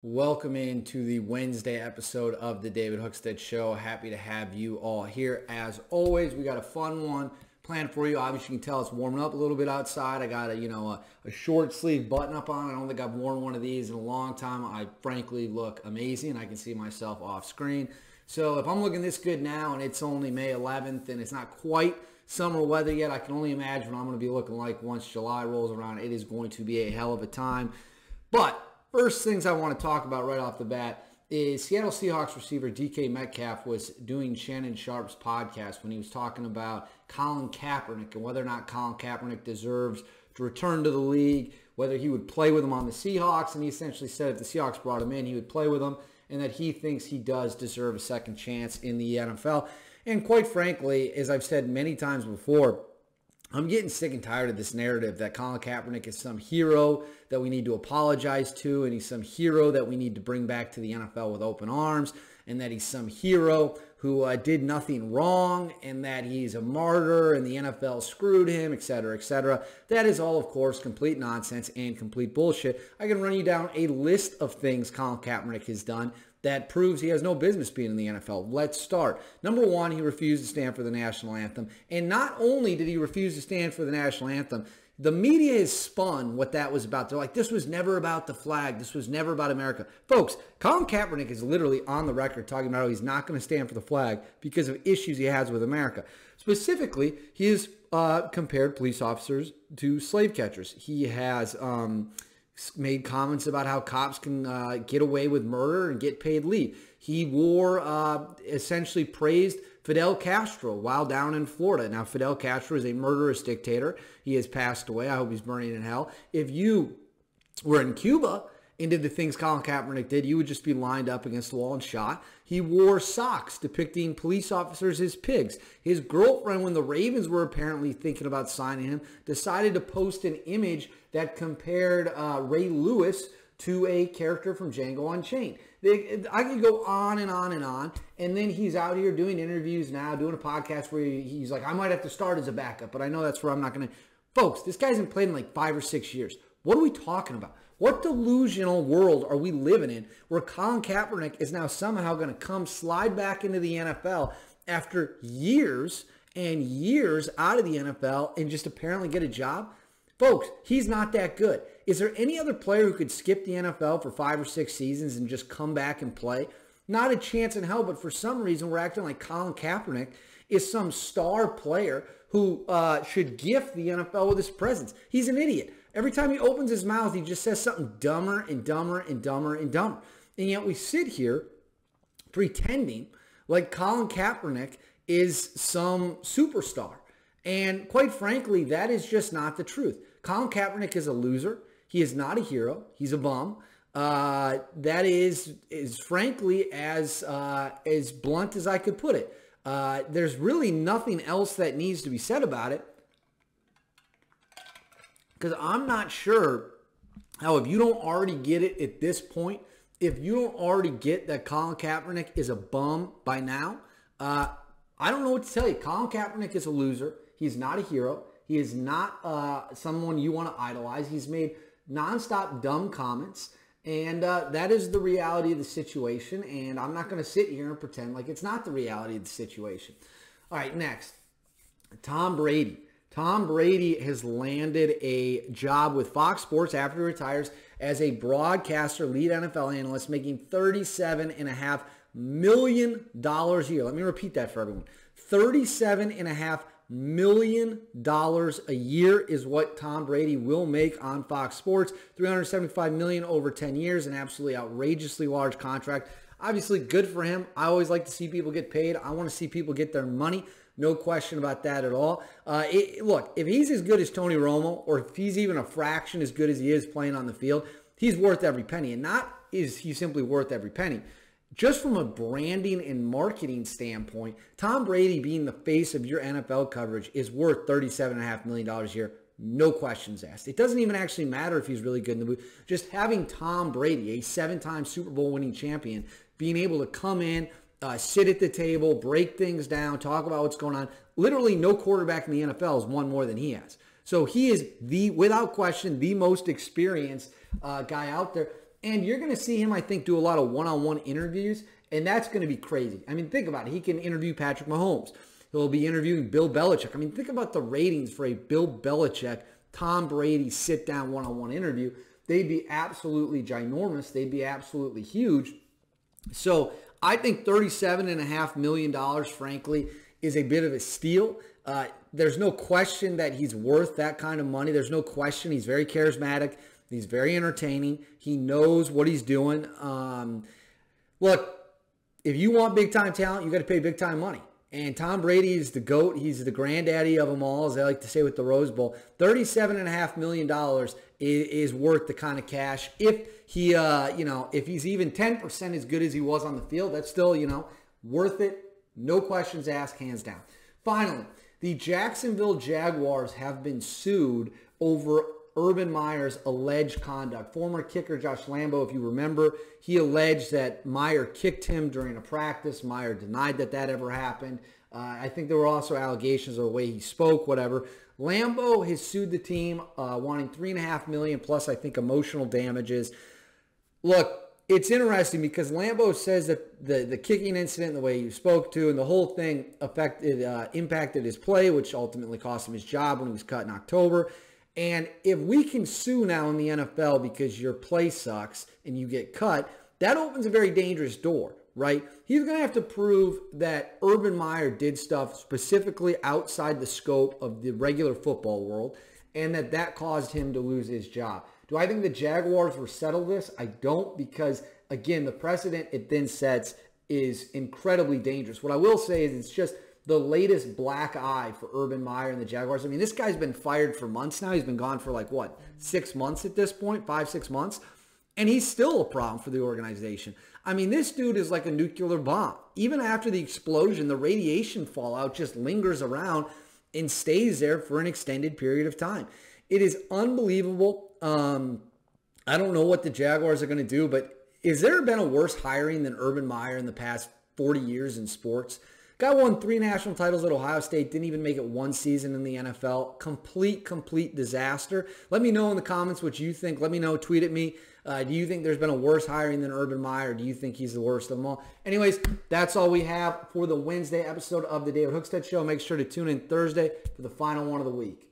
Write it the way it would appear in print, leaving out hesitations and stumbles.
Welcome into the Wednesday episode of the David Hookstead Show. Happy to have you all here. As always, we got a fun one planned for you. Obviously, you can tell it's warming up a little bit outside. I got a short sleeve button up on. I don't think I've worn one of these in a long time. I frankly look amazing. I can see myself off screen. So if I'm looking this good now and it's only May 11th and it's not quite summer weather yet, I can only imagine what I'm going to be looking like once July rolls around. It is going to be a hell of a time. But first things I want to talk about right off the bat is Seattle Seahawks receiver DK Metcalf was doing Shannon Sharpe's podcast when he was talking about Colin Kaepernick and whether or not Colin Kaepernick deserves to return to the league, whether he would play with him on the Seahawks, and he essentially said if the Seahawks brought him in, he would play with them, and that he thinks he does deserve a second chance in the NFL. And quite frankly, as I've said many times before, I'm getting sick and tired of this narrative that Colin Kaepernick is some hero that we need to apologize to, and he's some hero that we need to bring back to the NFL with open arms, and that he's some hero who did nothing wrong, and that he's a martyr, and the NFL screwed him, etc., etc. That is all, of course, complete nonsense and complete bullshit. I can run you down a list of things Colin Kaepernick has done that proves he has no business being in the NFL. Let's start. Number one, he refused to stand for the national anthem. And not only did he refuse to stand for the national anthem, the media has spun what that was about. They're like, this was never about the flag. This was never about America. Folks, Colin Kaepernick is literally on the record talking about how he's not going to stand for the flag because of issues he has with America. Specifically, he has compared police officers to slave catchers. He has made comments about how cops can get away with murder and get paid leave. He essentially praised Fidel Castro while down in Florida. Now, Fidel Castro is a murderous dictator. He has passed away. I hope he's burning in hell. If you were in Cuba and did the things Colin Kaepernick did, you would just be lined up against the wall and shot. He wore socks depicting police officers as pigs. His girlfriend, when the Ravens were apparently thinking about signing him, decided to post an image that compared Ray Lewis to a character from Django Unchained. I could go on and on and on. And then he's out here doing interviews now, doing a podcast where he's like, I might have to start as a backup, but I know that's where I'm not going to. Folks, this guy hasn't played in like 5 or 6 years. What are we talking about? What delusional world are we living in where Colin Kaepernick is now somehow going to come slide back into the NFL after years and years out of the NFL and just apparently get a job? Folks, he's not that good. Is there any other player who could skip the NFL for 5 or 6 seasons and just come back and play? Not a chance in hell, but for some reason we're acting like Colin Kaepernick is some star player who should gift the NFL with his presence. He's an idiot. Every time he opens his mouth, he just says something dumber and dumber and dumber and dumber. And yet we sit here pretending like Colin Kaepernick is some superstar. And quite frankly, that is just not the truth. Colin Kaepernick is a loser. He is not a hero. He's a bum. That is frankly as blunt as I could put it. There's really nothing else that needs to be said about it, because I'm not sure how, if you don't already get it at this point, if you don't already get that Colin Kaepernick is a bum by now, I don't know what to tell you. Colin Kaepernick is a loser. He's not a hero. He is not someone you want to idolize. He's made nonstop dumb comments, and that is the reality of the situation, and I'm not going to sit here and pretend like it's not the reality of the situation. All right, next, Tom Brady. Tom Brady has landed a job with Fox Sports after he retires as a broadcaster, lead NFL analyst, making $37.5 million a year. Let me repeat that for everyone. $37.5 million a year is what Tom Brady will make on Fox Sports. $375 million over 10 years, an absolutely outrageously large contract. Obviously, good for him. I always like to see people get paid. I want to see people get their money. No question about that at all. Look, if he's as good as Tony Romo, or if he's even a fraction as good as he is playing on the field, he's worth every penny. And not is he simply worth every penny. Just from a branding and marketing standpoint, Tom Brady being the face of your NFL coverage is worth $37.5 million a year. No questions asked. It doesn't even actually matter if he's really good in the booth. Just having Tom Brady, a 7-time Super Bowl winning champion, being able to come in, sit at the table, break things down, talk about what's going on. Literally no quarterback in the NFL has won more than he has. So he is, without question, the most experienced guy out there. And you're going to see him, I think, do a lot of one-on-one interviews, and that's going to be crazy. I mean, think about it. He can interview Patrick Mahomes. He'll be interviewing Bill Belichick. I mean, think about the ratings for a Bill Belichick, Tom Brady sit-down one-on-one interview. They'd be absolutely ginormous. They'd be absolutely huge. So I think $37.5 million, frankly, is a bit of a steal. There's no question that he's worth that kind of money. There's no question he's very charismatic. He's very entertaining. He knows what he's doing. Look, if you want big-time talent, you got to pay big-time money. And Tom Brady is the GOAT. He's the granddaddy of them all, as they like to say with the Rose Bowl. $37.5 million is worth the kind of cash. If he, if he's even 10% as good as he was on the field, that's still, worth it. No questions asked, hands down. Finally, the Jacksonville Jaguars have been sued over Urban Meyer's alleged conduct. Former kicker Josh Lambo, if you remember, he alleged that Meyer kicked him during a practice. Meyer denied that ever happened. I think there were also allegations of the way he spoke, whatever. Lambo has sued the team, wanting $3.5 million plus, I think, emotional damages. Look, it's interesting because Lambo says that the kicking incident, the way he spoke to, and the whole thing impacted his play, which ultimately cost him his job when he was cut in October. And if we can sue now in the NFL because your play sucks and you get cut, that opens a very dangerous door, right? He's going to have to prove that Urban Meyer did stuff specifically outside the scope of the regular football world and that caused him to lose his job. Do I think the Jaguars will settle this? I don't, because, again, the precedent it then sets is incredibly dangerous. What I will say is it's just the latest black eye for Urban Meyer and the Jaguars. I mean, this guy's been fired for months now. He's been gone for 6 months at this point, 5-6 months. And he's still a problem for the organization. I mean, this dude is like a nuclear bomb. Even after the explosion, the radiation fallout just lingers around and stays there for an extended period of time. It is unbelievable. I don't know what the Jaguars are going to do, but has there been a worse hiring than Urban Meyer in the past 40 years in sports? Guy won 3 national titles at Ohio State, didn't even make it one season in the NFL. Complete disaster. Let me know in the comments what you think. Let me know, tweet at me. Do you think there's been a worse hiring than Urban Meyer? Do you think he's the worst of them all? Anyways, that's all we have for the Wednesday episode of the David Hookstead Show. Make sure to tune in Thursday for the final one of the week.